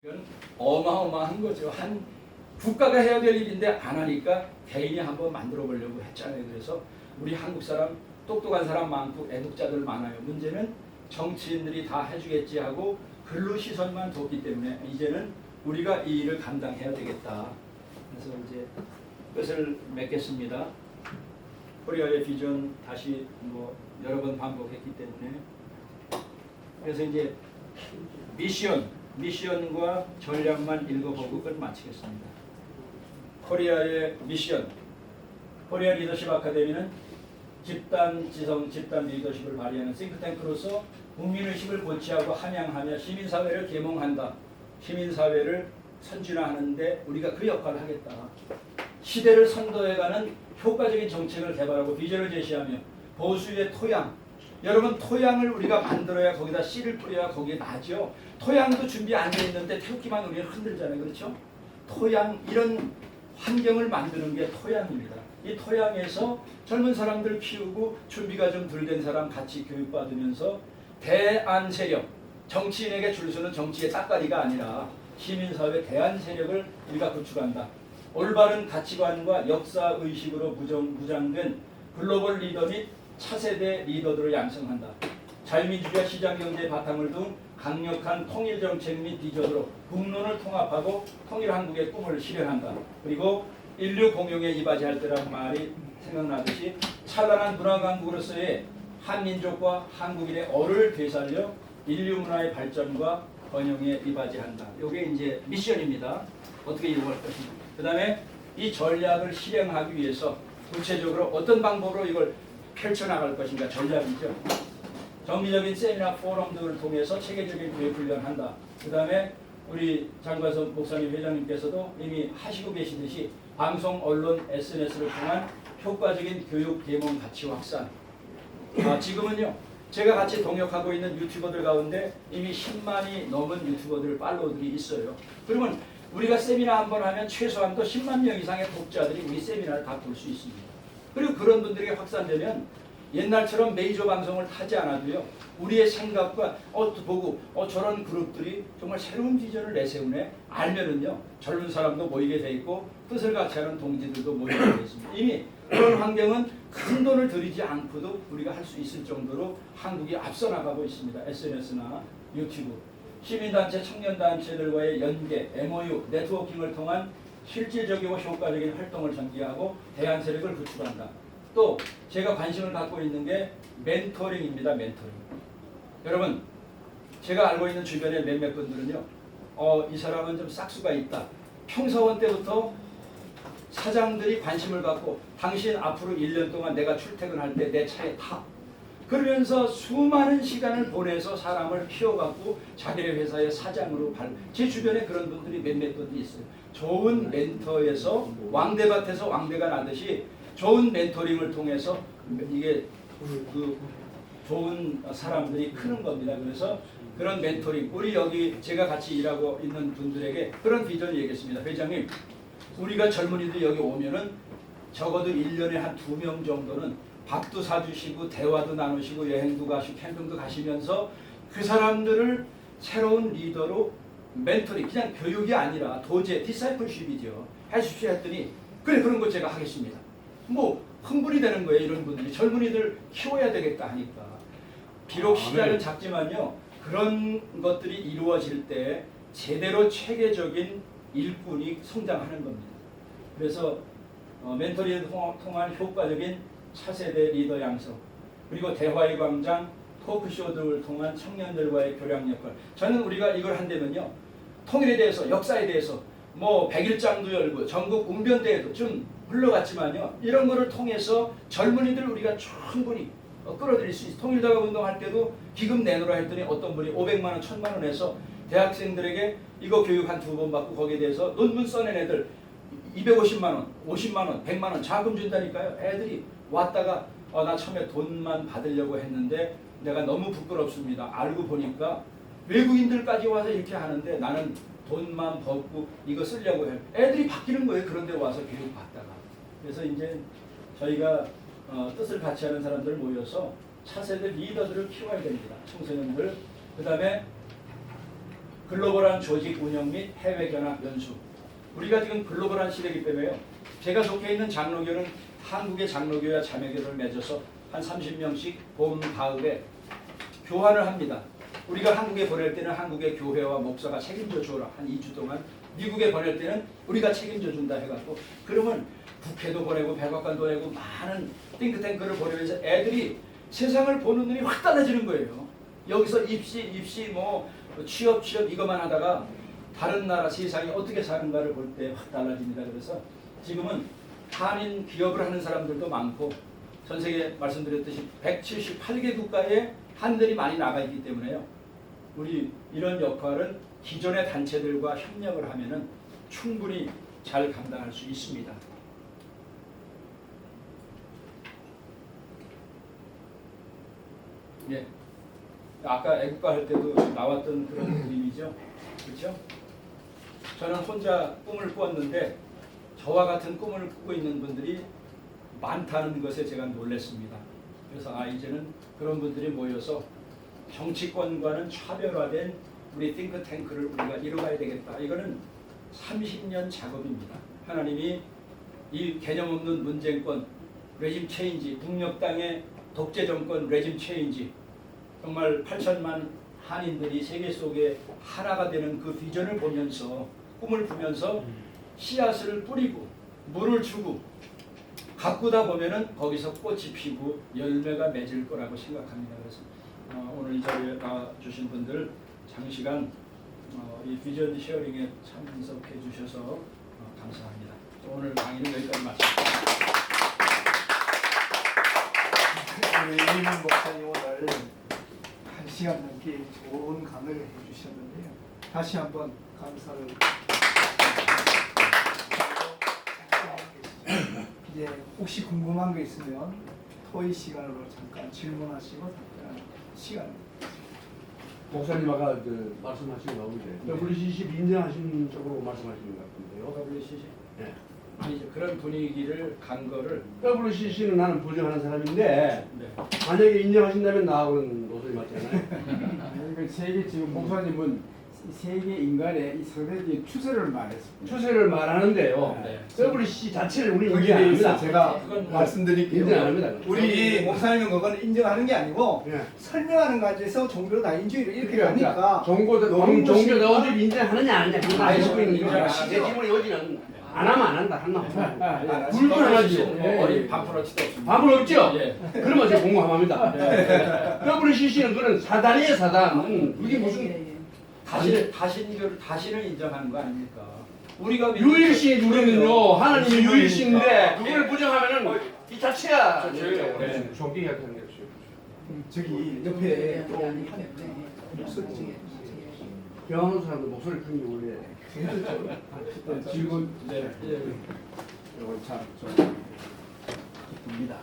이건 어마어마한 거죠. 한 국가가 해야 될 일인데 안 하니까 개인이 한번 만들어 보려고 했잖아요. 그래서 우리 한국 사람 똑똑한 사람 많고 애국자들 많아요. 문제는 정치인들이 다 해주겠지 하고 글로 시선만 뒀기 때문에 이제는 우리가 이 일을 감당해야 되겠다. 그래서 이제 끝을 맺겠습니다. 코리아의 비전 다시 여러 번 반복했기 때문에 그래서 이제 미션과 전략만 읽어보고 끝 마치겠습니다. 코리아의 미션. 코리아 리더십 아카데미는 집단 지성, 집단 리더십을 발휘하는 싱크탱크로서 국민의식을 고취하고 함양하며 시민사회를 계몽한다. 시민사회를 선진화하는데 우리가 그 역할을 하겠다. 시대를 선도해가는 효과적인 정책을 개발하고 비전을 제시하며 보수의 토양, 여러분 토양을 우리가 만들어야 거기다 씨를 뿌려야 거기에 나죠. 토양도 준비 안 돼 있는데 태우기만 우리는 흔들잖아요. 그렇죠? 토양, 이런 환경을 만드는 게 토양입니다. 이 토양에서 젊은 사람들 키우고 준비가 좀 덜 된 사람 같이 교육받으면서 대안 세력, 정치인에게 줄 서는 정치의 따까리가 아니라 시민사회 대안 세력을 우리가 구축한다. 올바른 가치관과 역사의식으로 무장된 글로벌 리더 및 차세대 리더들을 양성한다. 자유민주주의와 시장경제의 바탕을 둔 강력한 통일정책 및 비전으로 국론을 통합하고 통일한국의 꿈을 실현한다. 그리고 인류 공용에 이바지할 때라는 말이 생각나듯이 찬란한 문화강국으로서의 한민족과 한국인의 어를 되살려 인류 문화의 발전과 번영에 이바지한다. 이게 이제 미션입니다. 어떻게 이루어갈 것인가. 그 다음에 이 전략을 실행하기 위해서 구체적으로 어떤 방법으로 이걸 펼쳐나갈 것인가 전략이죠. 정기적인 세미나 포럼 등을 통해서 체계적인 교육 훈련한다. 그 다음에 우리 장관석 목사님 회장님께서도 이미 하시고 계시듯이 방송, 언론, SNS를 통한 효과적인 교육 계몽 가치 확산. 지금은요. 제가 같이 동역하고 있는 유튜버들 가운데 이미 10만이 넘은 유튜버들 팔로워들이 있어요. 그러면 우리가 세미나 한번 하면 최소한도 10만 명 이상의 독자들이 우리 세미나를 다 볼 수 있습니다. 그리고 그런 분들에게 확산되면 옛날처럼 메이저 방송을 타지 않아도요. 우리의 생각과 보고 저런 그룹들이 정말 새로운 비전을 내세우네 알면은요. 젊은 사람도 모이게 돼 있고 뜻을 같이 하는 동지들도 모이게 돼 있습니다. 이미 그런 환경은 큰 돈을 들이지 않고도 우리가 할 수 있을 정도로 한국이 앞서 나가고 있습니다. SNS나 유튜브. 시민단체, 청년단체들과의 연계, MOU, 네트워킹을 통한 실질적이고 효과적인 활동을 전개하고 대안 세력을 구축한다. 또 제가 관심을 갖고 있는 게 멘토링입니다. 멘토링. 여러분, 제가 알고 있는 주변의 몇몇 분들은요. 이 사람은 좀 싹수가 있다. 평사원 때부터 사장들이 관심을 갖고 당신 앞으로 1년 동안 내가 출퇴근할 때 내 차에 타. 그러면서 수많은 시간을 보내서 사람을 키워갖고 자기네 회사의 사장으로 제 주변에 그런 분들이 몇몇 분들이 있어요. 좋은 멘토에서 왕대밭에서 왕대가 나듯이 좋은 멘토링을 통해서 이게 좋은 사람들이 크는 겁니다. 그래서 그런 멘토링, 우리 여기 제가 같이 일하고 있는 분들에게 그런 비전을 얘기했습니다. 회장님, 우리가 젊은이들 여기 오면은 적어도 1년에 한 2명 정도는 밥도 사주시고 대화도 나누시고 여행도 가시고 캠핑도 가시면서 그 사람들을 새로운 리더로 멘토링, 그냥 교육이 아니라 도제, 디사이플십이죠. 해주십시오 했더니 그래 그런 거 제가 하겠습니다. 흥분이 되는 거예요. 이런 분들이 젊은이들 키워야 되겠다 하니까. 비록 시장은 작지만요. 그런 것들이 이루어질 때 제대로 체계적인 일꾼이 성장하는 겁니다. 그래서 멘토링을 통한 효과적인 차세대 리더 양성, 그리고 대화의 광장, 토크쇼 등을 통한 청년들과의 교량 역할. 저는 우리가 이걸 한다면요. 통일에 대해서, 역사에 대해서 100일장도 열고 전국 웅변대회도 좀 흘러갔지만요. 이런 거를 통해서 젊은이들 우리가 충분히 끌어들일 수 있어요. 통일자가 운동할 때도 기금 내놓으라 했더니 어떤 분이 500만 원, 1000만 원 해서 대학생들에게 이거 교육 한 2번 받고 거기에 대해서 논문 써낸 애들 250만 원, 50만 원, 100만 원 자금 준다니까요. 애들이 왔다가 나 처음에 돈만 받으려고 했는데 내가 너무 부끄럽습니다. 알고 보니까 외국인들까지 와서 이렇게 하는데 나는 돈만 벌고 이거 쓰려고 해요. 애들이 바뀌는 거예요. 그런 데 와서 교육 받다가. 그래서 이제 저희가 뜻을 같이 하는 사람들 모여서 차세대 리더들을 키워야 됩니다. 청소년들. 그 다음에 글로벌한 조직 운영 및 해외 견학 연수. 우리가 지금 글로벌한 시대이기 때문에요. 제가 속해 있는 장로교는 한국의 장로교와 자매교를 맺어서 한 30명씩 봄, 가을에 교환을 합니다. 우리가 한국에 보낼 때는 한국의 교회와 목사가 책임져 주어라. 한 2주 동안. 미국에 보낼 때는 우리가 책임져 준다 해갖고, 그러면 국회도 보내고 백악관도 보내고 많은 띵크탱크를 보내면서 애들이 세상을 보는 눈이 확 달라지는 거예요. 여기서 입시 뭐 취업 이것만 하다가 다른 나라 세상이 어떻게 사는가를 볼 때 확 달라집니다. 그래서 지금은 한인 기업을 하는 사람들도 많고, 전 세계 말씀드렸듯이 178개 국가에 한들이 많이 나가 있기 때문에요. 우리 이런 역할은 기존의 단체들과 협력을 하면은 충분히 잘 감당할 수 있습니다. 예. 아까 애국가 할 때도 나왔던 그런 그림이죠. 그렇죠? 저는 혼자 꿈을 꾸었는데 저와 같은 꿈을 꾸고 있는 분들이 많다는 것에 제가 놀랐습니다. 그래서 이제는 그런 분들이 모여서 정치권과는 차별화된 우리 띵크탱크를 우리가 이뤄가야 되겠다. 이거는 30년 작업입니다. 하나님이 이 개념 없는 문재권, 레짐 체인지, 북녘땅의 독재 정권 레짐 체인지, 정말 8천만 한인들이 세계 속에 하나가 되는 그 비전을 보면서, 꿈을 꾸면서 씨앗을 뿌리고 물을 주고 가꾸다 보면은 거기서 꽃이 피고 열매가 맺을 거라고 생각합니다. 그래서 오늘 이 자리에 나와주신 분들 장시간 이 비전 쉐어링에 참석해 주셔서 감사합니다. 오늘 강의는 여기까지 마칩니다. 이민 목사님 오늘 1시간 넘게 좋은 강의를 해주셨는데요. 다시 한번 감사를 이제 혹시 궁금한 게 있으면 토의 시간으로 잠깐 질문하시고 답변하는 시간입니다. 목사님 아까 말씀하신 거 나오는데 WCC 인정하신 쪽으로 말씀하시는 것 같은데요. WCC? 네. 아니죠. 그런 분위기를 간 거를 WCC는 나는 부정하는 사람인데 네. 만약에 인정하신다면 나하고는 노선이 맞잖아요. 그러니까 세계 지금 목사님은 세계 인간의 이 상대적인 추세를 말했습니다. 추세를 말하는데요. 네. WCC 자체를 우리는 거기에 인정 안 대해서 합니다. 제가 그건 말씀드릴게요. 인정 안 합니다. 우리 목사님은 그건 인정하는 게 아니고 예. 설명하는 과정에서 종교 다인주의를 이렇게 그러니까 가니까 종교 너무 종교 심한- 너희들 인정하느냐 안 하느냐 그거 아니, 알고 있는 인정 거야. 안 하죠. 내 질문이 오지는 안 하면 안 한다. 한다. 아, 불문하죠. 뭐 어린 반프러치도 없습니다. 밥은 없죠? 예. 그러면 제가 공감합니다. WCC는 그런 사단이에요, 사단. 그게 무슨 다신을 인정하는 거 아닙니까? 우리가 유일신 우리는요, 하나님이 무슨 유일신인데 유일입니까? 그걸 부정하면은 이 자체야. 네. 종교 같은 게 없어요. 저기 옆에 또 병하는 사람들 목소리 크는 게 원래 질문 네. 예. 이거 참 기쁩니다.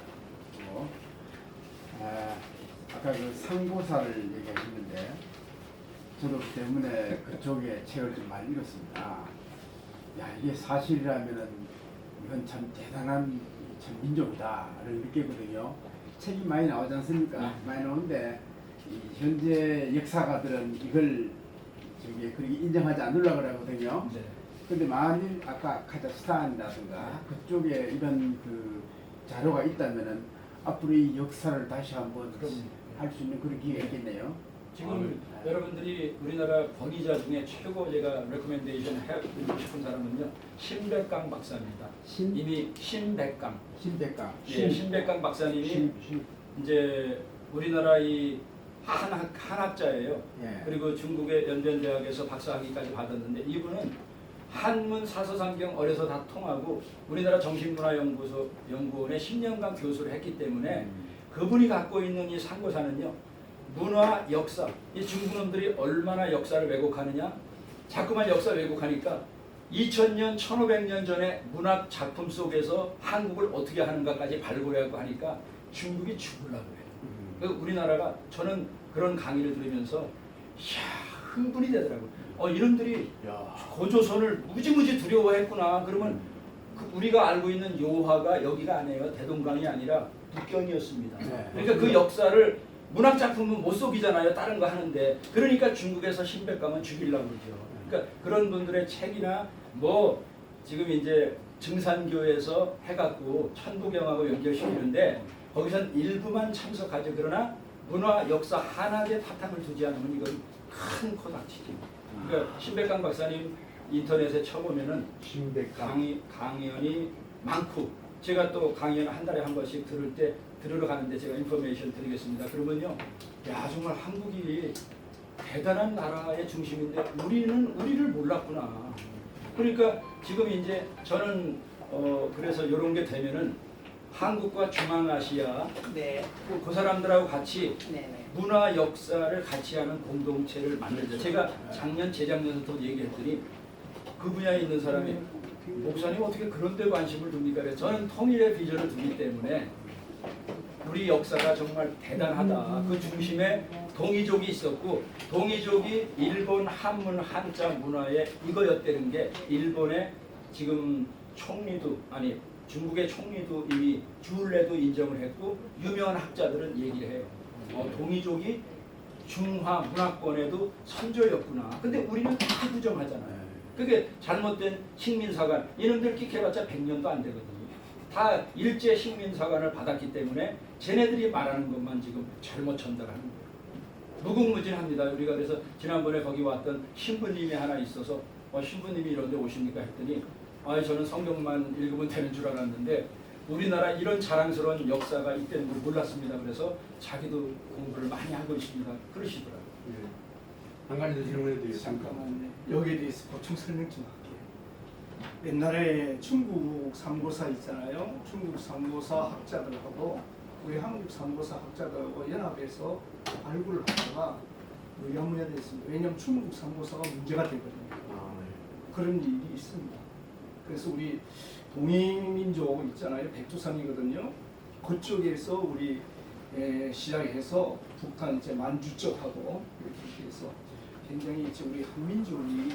아까 그 상고사를 얘기하셨는데 저도 그 때문에 그쪽에 책을 좀 많이 읽었습니다. 야 이게 사실이라면은 이건 참 대단한 참 민족이다를 느끼거든요. 책이 많이 나오지 않습니까? 많이 나오는데 이 현재 역사가들은 이걸 저기 그렇게 인정하지 않으려고 그러거든요. 네. 근데 만일 아까 카자흐스탄이라든가 그쪽에 이런 그 자료가 있다면은 앞으로 이 역사를 다시 한번 할 수 있는 그런 기회가 있겠네요. 지금 여러분들이 우리나라 권위자 중에 최고 제가 레코멘데이션 해드리고 싶은 사람은요, 신백강 박사입니다. 이미 신백강. 신백강. 예, 신백강 박사님이 이제 우리나라 이 한학자예요. 예. 그리고 중국의 연변대학에서 박사학위까지 받았는데 이분은 한문 사서상경 어려서 다 통하고 우리나라 정신문화연구원의 10년간 교수를 했기 때문에 그분이 갖고 있는 이 상고사는요, 문화, 역사, 이 중국놈들이 얼마나 역사를 왜곡하느냐, 자꾸만 역사 왜곡하니까 2000년, 1500년 전에 문학 작품 속에서 한국을 어떻게 하는가까지 발굴하고 하니까 중국이 죽으려고 해요. 그래서 우리나라가, 저는 그런 강의를 들으면서 이야, 흥분이 되더라고요. 이놈들이 고조선을 무지무지 두려워했구나. 그러면 우리가 알고 있는 요하가 여기가 아니에요. 대동강이 아니라 북경이었습니다. 네. 그러니까 그 역사를 문학 작품은 못 속이잖아요. 다른 거 하는데. 그러니까 중국에서 신백감은 죽이려고 그러죠. 그러니까 그런 분들의 책이나 뭐 지금 이제 증산교에서 해갖고 천부경하고 연결시키는데 거기선 일부만 참석하죠. 그러나 문화, 역사 한학에 바탕을 두지 않으면 이건 큰 코닥치지. 그러니까 신백강 박사님 인터넷에 쳐보면은 신백강 강연이 많고 제가 또 강연 한 달에 한 번씩 들으러 가는데 제가 인포메이션 드리겠습니다. 그러면요, 야 정말 한국이 대단한 나라의 중심인데 우리를 몰랐구나. 그러니까 지금 이제 저는 그래서 이런 게 되면은 한국과 중앙아시아 네. 그 사람들하고 같이 네네. 문화 역사를 같이 하는 공동체를 만들자. 제가 작년 재작년부터 얘기했더니 그 분야에 있는 사람이 목사님 어떻게 그런 데 관심을 둡니까? 그래서 저는 통일의 비전을 두기 때문에 우리 역사가 정말 대단하다. 그 중심에 동이족이 있었고 동이족이 일본 한문 한자 문화에 이거였다는 게 일본의 지금 총리도 아니 중국의 총리도 이미 주울레도 인정을 했고 유명한 학자들은 얘기를 해요. 동이족이 중화 문화권에도 선조였구나. 근데 우리는 다 부정하잖아요. 그게 잘못된 식민사관 이놈들 끽해봤자 100년도 안 되거든요. 다 일제 식민사관을 받았기 때문에 쟤네들이 말하는 것만 지금 잘못 전달하는 거예요. 무궁무진합니다. 우리가 그래서 지난번에 거기 왔던 신부님이 하나 있어서 신부님이 이런 데 오십니까 했더니 저는 성경만 읽으면 되는 줄 알았는데 우리나라 이런 자랑스러운 역사가 있다는 걸 몰랐습니다. 그래서 자기도 공부를 많이 하고 있습니다. 그러시더라고요. 예. 한 가지 더 질문해 드리겠습니다. 잠깐만요. 여기에 대해서 보충 설명 좀 할게요. 옛날에 중국 삼고사 있잖아요. 중국 삼고사 학자들하고 우리 한국 삼고사 학자들하고 연합해서 발굴을 하다가 의아무야 됐습니다. 왜냐하면 중국 삼고사가 문제가 되거든요. 그런 일이 있습니다. 그래서 우리 동이민족 있잖아요. 백두산이거든요. 그쪽에서 우리 시작해서 북한 이제 만주 쪽하고 이렇게 해서 굉장히 이제 우리 한민족이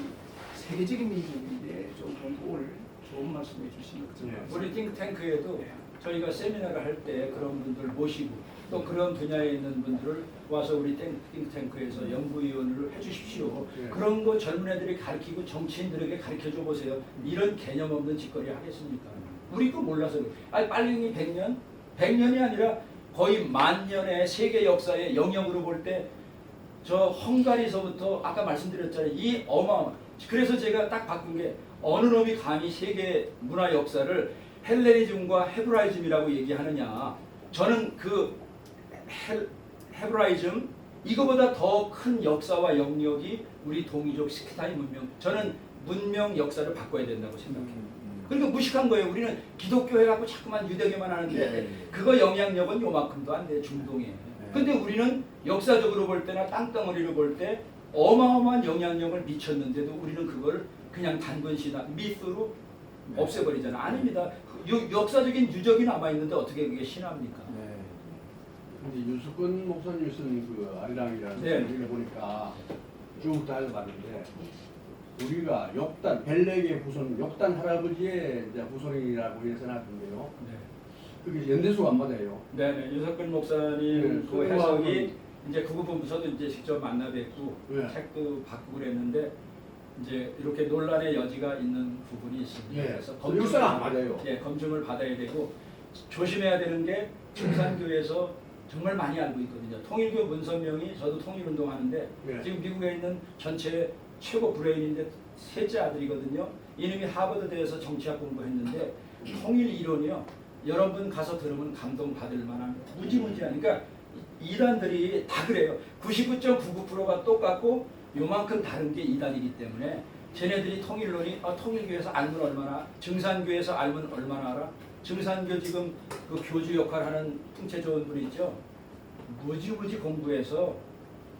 세계적인 민족인데 좀 공부를 좋은 말씀해 주시는 것 같아요. 우리 띵크탱크에도 저희가 세미나를 할 때 그런 분들 모시고 또 그런 분야에 있는 분들을 와서 우리 띵크탱크에서 연구위원을 해주십시오. 그런 거 젊은 애들이 가르치고 정치인들에게 가르쳐줘 보세요. 이런 개념 없는 짓거리 하겠습니까? 우리 거 몰라서 그래요. 아니 빨리 100년? 100년이 아니라 거의 10,000년의 세계 역사의 영역으로 볼 때 저 헝가리서부터 아까 말씀드렸잖아요. 이 그래서 제가 딱 바꾼 게 어느 놈이 감히 세계 문화 역사를 헬레니즘과 헤브라이즘이라고 얘기하느냐. 저는 그 헤브라이즘 이거보다 더 큰 역사와 영역이 우리 동이족 스키타이 문명. 저는 문명 역사를 바꿔야 된다고 생각해요. 그러니까 무식한 거예요. 우리는 기독교 해갖고 자꾸만 유대교만 하는데 그거 영향력은 요만큼도 안 돼. 중동에. 근데 우리는 역사적으로 볼 때나 땅덩어리로 볼 때 어마어마한 영향력을 미쳤는데도 우리는 그걸 그냥 단건시나 미스로 없애버리잖아. 아닙니다. 역사적인 유적이 남아있는데 어떻게 그게 신화입니까? 근데 유수근 목사님 쓴 그 아리랑이라는 네. 책을 보니까 쭉 다녀봤는데 우리가 욕단 벨렉의 후손 욕단 할아버지의 이제 후손이라고 해서 나왔는데요. 네. 그게 연대수가 안 맞아요. 네네. 유석근 목사님 네, 그 해석이 이제 그 부분부서도 이제 직접 만나 뵙고 네. 책도 바꾸고 그랬는데 이제 이렇게 논란의 여지가 있는 부분이 있습니다. 네. 그래서 육사는 안 맞아요. 예, 검증을 받아야 되고 조심해야 되는 게 증산교에서 정말 많이 알고 있거든요. 통일교 문선명이 저도 통일운동 하는데 네. 지금 미국에 있는 전체 최고 브레인인데 셋째 아들이거든요. 이놈이 하버드대에서 정치학 공부했는데 통일 이론이요. 여러분 가서 들으면 감동받을 만한 무지무지한 그러니까 이단들이 다 그래요. 99.99%가 똑같고 요만큼 다른 게 이단이기 때문에 쟤네들이 통일론이 통일교에서 알면 얼마나 증산교에서 알면 얼마나 알아? 증산교 지금 그 교주 역할하는 풍채 좋은 분 있죠? 무지무지 공부해서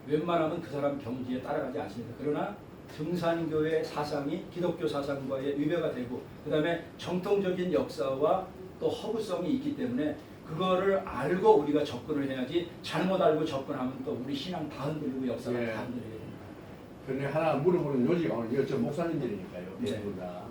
웬만하면 그 사람 경지에 따라가지 않습니다. 그러나 증산교의 사상이 기독교 사상과의 위배가 되고 그 다음에 정통적인 역사와 또 허구성이 있기 때문에 그거를 알고 우리가 접근을 해야지 잘못 알고 접근하면 또 우리 신앙 다 흔들리고 역사가 예. 다 흔들리게 됩니다. 근데 하나 물어보는 요지가 오늘 저 목사님들이니까요. 네. 대부분 다.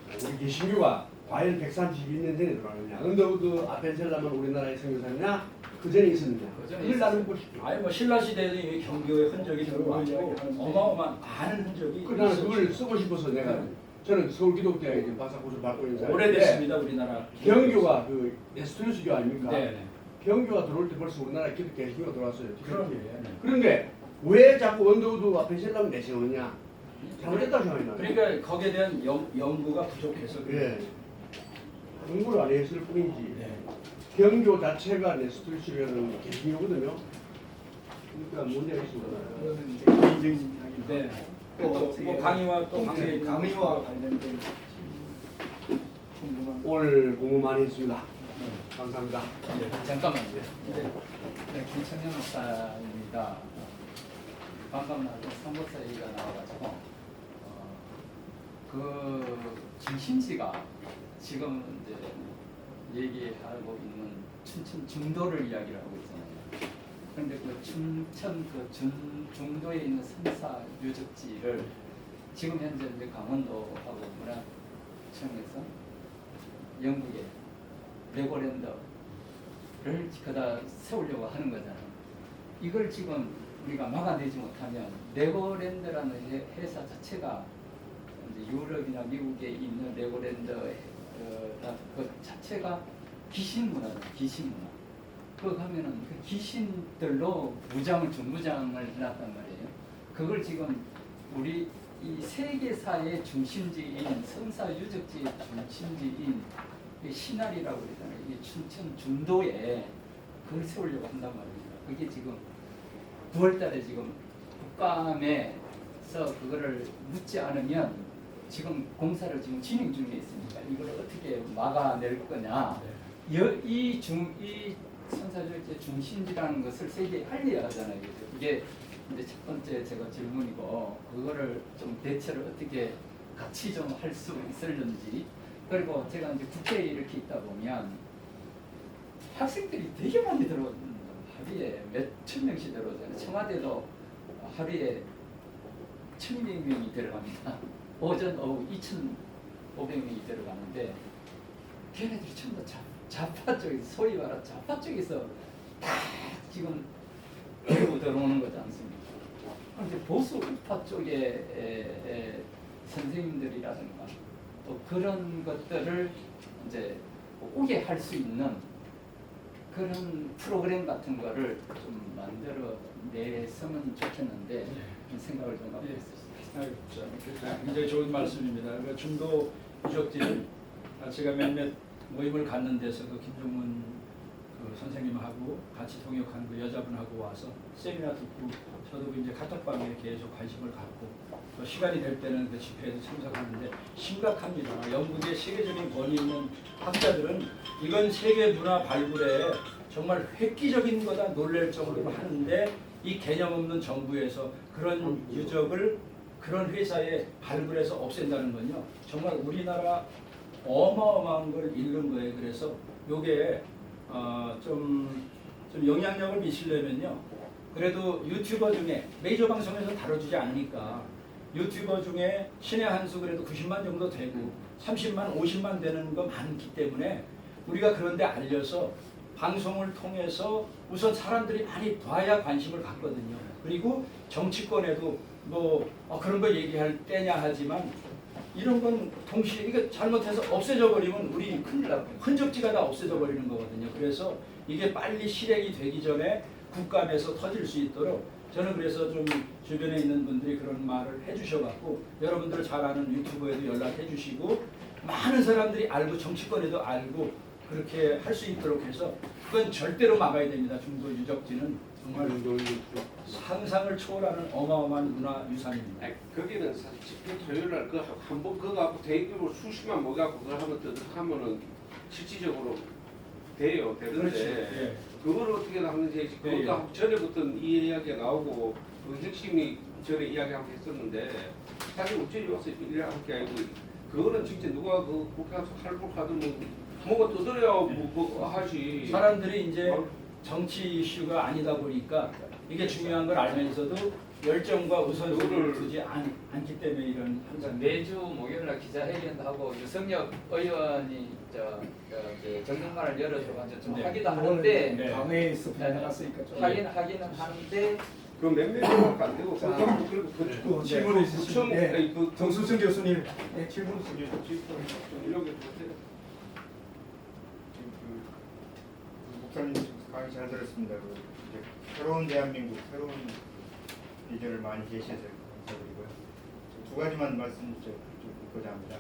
우리 개신교가 과연 132년 전에 들어왔느냐? 근데 그 아펜셀라만 우리나라의 선교사냐? 그 전에 있었는데 그전에 그걸 나는 보고 싶죠. 아니 뭐 신라 시대에도 이미 경교의 흔적이 들어왔고 이야기하는데. 어마어마한 많은 흔적이 나는 있었죠. 그걸 쓰고 싶어서 내가 저는 서울기독대학에 지금 박사고시를 받고 있는 사람인데 오래됐습니다 우리나라. 경교가 그 에스토니스교 아닙니까? 네. 경교가 들어올 때 벌써 우리나라에 기독교 개신교가 들어왔어요. 그럼요. 그런데 왜 자꾸 원더우드 앞에 신라면 내세웠냐? 잘못됐다고 생각해요. 그러니까 거기에 대한 연구가 부족해서 그래요. 예. 공부를 안 했을 뿐이지. 네. 경교 자체가 네스토니스교는 개신교거든요. 그러니까 문제가 있습니다. 그거는 이제 개인적인 이야기인데 네. 뭐 강의와 또 네, 강의와 관련된 궁금한 오늘 공부 많이 했습니다. 감사합니다. 잠깐만요. 네, 김창현 목사입니다. 방금 나도 선거사 얘기가 나와가지고 그 중심지가 지금 이제 얘기하고 있는 춘천 중도를 이야기를 하고 있잖아요. 그런데 그 춘천 그 중도에 있는 선사 유적지를 지금 현재 이제 강원도하고 문화청에서 영국에 레고랜드를 그다 세우려고 하는 거잖아요. 이걸 지금 우리가 막아내지 못하면 레고랜드라는 회사 자체가 이제 유럽이나 미국에 있는 레고랜드 그 자체가 귀신 문화다, 귀신 문화. 그거 하면은 그 귀신들로 무장을 중무장을 해놨단 말이에요. 그걸 지금 우리 이 세계사의 중심지인 성사 유적지의 중심지인 신할이라고 그러잖아요. 이게 춘천 중도에 그걸 세우려고 한단 말입니다. 그게 지금 9월달에 지금 국감에서 그거를 묻지 않으면 지금 공사를 지금 진행 중에 있으니까 이걸 어떻게 막아낼 거냐. 이 선사주의 중심지라는 것을 세계에 알려야 하잖아요. 이게 이제 첫 번째 제가 질문이고 그거를 좀 대처를 어떻게 같이 좀 할 수 있을는지. 그리고 제가 이제 국회에 이렇게 있다 보면 학생들이 되게 많이 들어옵니다. 하루에 몇천 명씩 들어오잖아요. 청와대도 하루에 1,200명이 들어갑니다. 오전 오후 2,500명이 들어가는데 걔네들이 전부 좌파 쪽에서 소위 말하 좌파 쪽에서 다 지금 들고 들어오는 거지 않습니까? 그런데 보수 우파 쪽의 선생님들이라든가 또 그런 것들을 이제 오게 할 수 있는 그런 프로그램 같은 거를 좀 만들어 내서면 좋겠는데 생각을 좀 하고 있었습니다. 굉장히 좋은 말씀입니다. 그 중도 유적지는 제가 몇몇 모임을 갖는 데서 그 김종문 그 선생님하고 같이 통역한 그 여자분하고 와서 세미나 듣고 저도 이제 카톡방에 계속 관심을 갖고 또 시간이 될 때는 그 집회에도 참석하는데 심각합니다. 영국의 세계적인 권위 있는 학자들은 이건 세계 문화 발굴에 정말 획기적인 거다 놀랄 정도로 하는데 이 개념 없는 정부에서 그런 유적을 그런 회사에 발굴해서 없앤다는 건요 정말 우리나라 어마어마한 걸 잃는 거예요. 그래서 요게 좀 영향력을 미치려면요 그래도 유튜버 중에 메이저 방송에서 다뤄주지 않으니까 유튜버 중에 신의 한 수 그래도 90만 정도 되고 30만 50만 되는 거 많기 때문에 우리가 그런데 알려서 방송을 통해서 우선 사람들이 많이 봐야 관심을 갖거든요. 그리고 정치권에도 뭐 그런 거 얘기할 때냐 하지만 이런 건 동시에 이거 잘못해서 없애져 버리면 우리 큰일 나고 흔적지가 다 없애져 버리는 거거든요. 그래서 이게 빨리 실행이 되기 전에 국감에서 터질 수 있도록 저는 그래서 좀 주변에 있는 분들이 그런 말을 해주셔갖고 여러분들 잘 아는 유튜브에도 연락해 주시고 많은 사람들이 알고 정치권에도 알고 그렇게 할 수 있도록 해서 그건 절대로 막아야 됩니다. 중도 유적지는 정말 상상을 초월하는 어마어마한 문화유산입니다. 거기는 사실 집회 토요일날 그 한번 그거 갖고 대규모 수십만 모여갖고 그걸 한번 하면은 실질적으로 되는데 그렇지. 예. 그걸 어떻게 하는지 그것도 전에부터 이 이야기가 나오고 그 핵심이 전에 이야기하고 했었는데 사실 우체국이 와서 이래야 할 게 아니고 그거는 진짜 누가 그 국회 가서 할복하든 뭐가 떠들어야 뭐 하지. 사람들이 이제 정치 이슈가 아니다 보니까 이게 중요한 걸 알면서도 열정과 우선순위를 그거를 두지 않기 때문에 이런 현상. 매주 목요일날 기자회견도 하고 유성혁 의원이 정책만을 열어줘가지고 좀 네. 하기도 하는데 네. 강회에서 나갔으니까 좀 하기는 하는데 그 몇 명밖에 안 되고 자, 그리고 또 질문이 있으시면 네. 그 정수승 교수님 네, 질문 주세요. 이렇게 보세요. 지금 목사님 지금 강의 잘 들었습니다. 이제 새로운 대한민국, 새로운 비전을 많이 제시해서 감사드리고요. 두 가지만 말씀 좀 듣고자 합니다.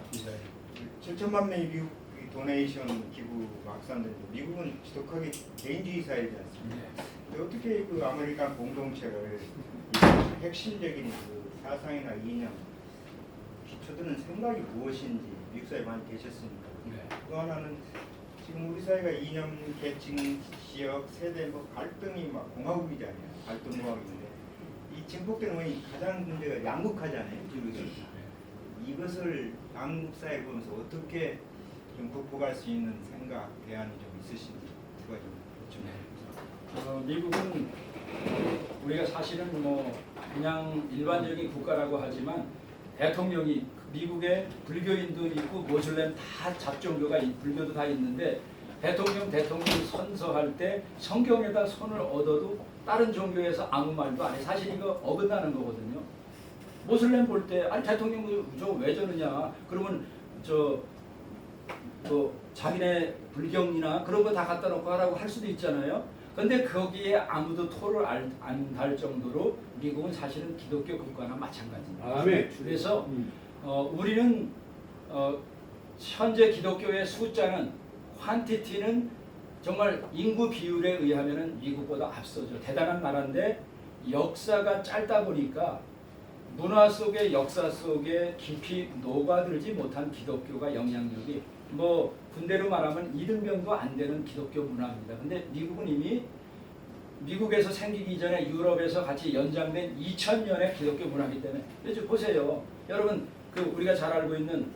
7천만 명의 미국 도네이션 기부 확산되는데 미국은 지독하게 개인주의 사회이지 않습니까? 근데 어떻게 그 아메리칸 공동체를 이 핵심적인 그 사상이나 이념, 기초드는 생각이 무엇인지 미국 사회에 많이 계셨으니까. 또 하나는 지금 우리 사회가 이념, 계층, 지역, 세대 뭐 갈등이 막 공화국이잖아요. 갈등 공화국인데 이 증폭되는 원인이 가장 문제가 양극화잖아요. 이것을 한국 사회 보면서 어떻게 좀 극복할 수 있는 생각, 대안이 좀 있으신지 두 가지 좀 미국은 우리가 사실은 뭐 그냥 일반적인 국가라고 하지만 대통령이 미국에 불교인도 있고 모슬렘 다 잡종교가 불교도 다 있는데 대통령 선서할 때 성경에다 손을 얻어도 다른 종교에서 아무 말도 안 해. 사실 이거 어긋나는 거거든요. 모슬렘 볼 때 아니 대통령 저 왜 저러냐 그러면 자기네 불경이나 그런 거 다 갖다 놓고 하라고 할 수도 있잖아요. 근데 거기에 아무도 토를 안 달 정도로 미국은 사실은 기독교 국가나 마찬가지입니다. 아멘. 그래서 우리는 현재 기독교의 숫자는 퀀티티는 정말 인구 비율에 의하면은 미국보다 앞서죠. 대단한 나라인데 역사가 짧다 보니까 문화 속의 역사 속에 깊이 녹아들지 못한 기독교가 영향력이 뭐 군대로 말하면 이등병도 안 되는 기독교 문화입니다. 근데 미국은 이미 미국에서 생기기 전에 유럽에서 같이 연장된 2000년의 기독교 문화이기 때문에 요즘 보세요. 여러분 그 우리가 잘 알고 있는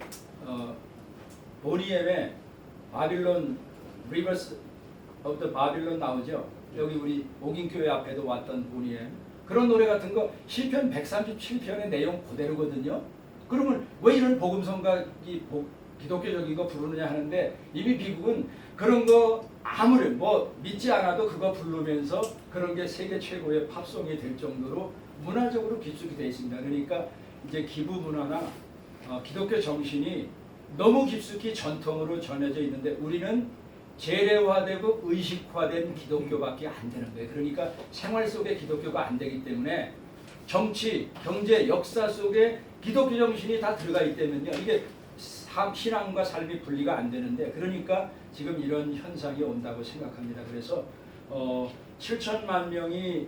보니엠의 바빌론 리버스 오브 더 바빌론 나오죠. 여기 우리 옥인교회 앞에도 왔던 보니엠 그런 노래 같은 거 시편 137편의 내용 그대로거든요. 그러면 왜 이런 복음성가기 기독교적인 거 부르느냐 하는데 이미 미국은 그런 거 아무리 뭐 믿지 않아도 그거 부르면서 그런 게 세계 최고의 팝송이 될 정도로 문화적으로 깊숙이 되어 있습니다. 그러니까 이제 기부 문화나 기독교 정신이 너무 깊숙이 전통으로 전해져 있는데 우리는 재래화되고 의식화된 기독교밖에 안 되는 거예요. 그러니까 생활 속에 기독교가 안 되기 때문에 정치, 경제, 역사 속에 기독교 정신이 다 들어가 있기 때문에요. 이게 신앙과 삶이 분리가 안 되는데 그러니까 지금 이런 현상이 온다고 생각합니다. 그래서 7천만 명이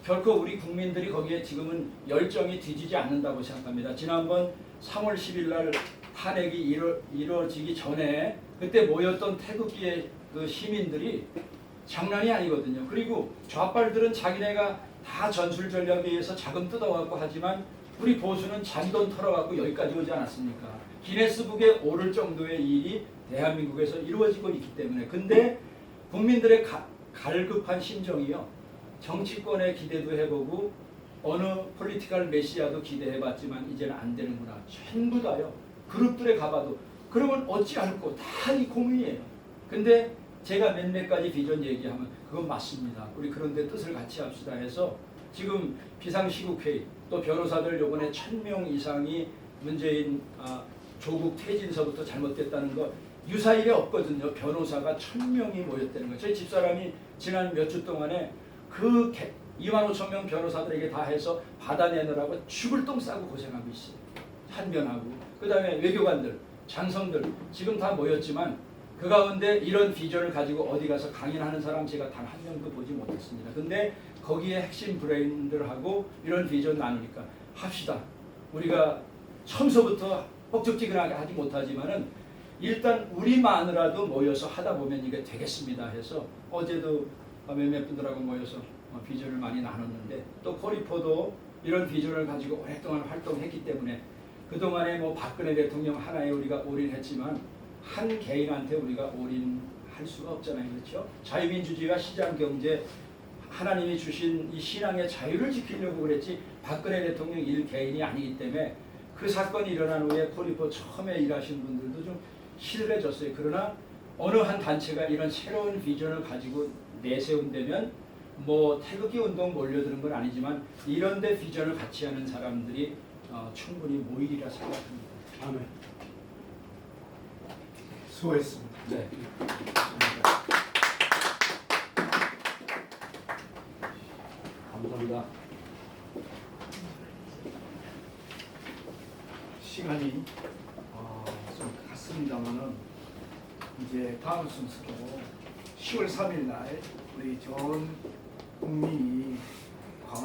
결코 우리 국민들이 거기에 지금은 열정이 뒤지지 않는다고 생각합니다. 지난번 3월 10일 날 탄핵이 이루어지기 전에 그때 모였던 태극기의 그 시민들이 장난이 아니거든요. 그리고 좌빨들은 자기네가 다 전술 전략에 의해서 자금 뜯어갖고 하지만 우리 보수는 자기 돈 털어갖고 여기까지 오지 않았습니까? 기네스북에 오를 정도의 일이 대한민국에서 이루어지고 있기 때문에 근데 국민들의 갈급한 심정이요. 정치권의 기대도 해보고 어느 폴리티컬 메시아도 기대해봤지만 이제는 안 되는구나. 전부 다요. 그룹들에 가봐도 그러면 어찌할꼬 다 이 고민이에요. 근데 제가 몇몇 가지 비전 얘기하면 그건 맞습니다. 우리 그런데 뜻을 같이 합시다 해서 지금 비상시국회의 또 변호사들 요번에 1000명 이상이 문재인 조국 퇴진서부터 잘못됐다는 거 유사일에 없거든요. 변호사가 1000명이 모였다는 거예요. 저희 집사람이 지난 몇 주 동안에 그 25,000명 변호사들에게 다 해서 받아내느라고 죽을 똥 싸고 고생하고 있어요. 한변하고 그 다음에 외교관들, 장성들 지금 다 모였지만 그 가운데 이런 비전을 가지고 어디 가서 강연하는 사람 제가 단 한 명도 보지 못했습니다. 근데 거기에 핵심 브레인들하고 이런 비전 나누니까 합시다. 우리가 처음서부터 뻑적지근하게 하지 못하지만은 일단 우리마누라도 모여서 하다 보면 이게 되겠습니다 해서 어제도 몇몇 분들하고 모여서 비전을 많이 나눴는데 또 코리포도 이런 비전을 가지고 오랫동안 활동했기 때문에 그동안에 뭐 박근혜 대통령 하나에 우리가 올인했지만 한 개인한테 우리가 올인할 수가 없잖아요. 그렇죠? 자유민주주의와 시장경제 하나님이 주신 이 신앙의 자유를 지키려고 그랬지 박근혜 대통령 일 개인이 아니기 때문에 그 사건이 일어난 후에 코리포 처음에 일하신 분들도 좀 실례졌어요. 그러나 어느 한 단체가 이런 새로운 비전을 가지고 내세운다면 뭐 태극기 운동 몰려드는 건 아니지만 이런데 비전을 같이 하는 사람들이 충분히 모이리라 생각합니다. 아멘. 수고했습니다. 네. 감사합니다. 시간이 좀 갔습니다만은 이제 다음 순서로 10월 3일 날 우리 전 국민이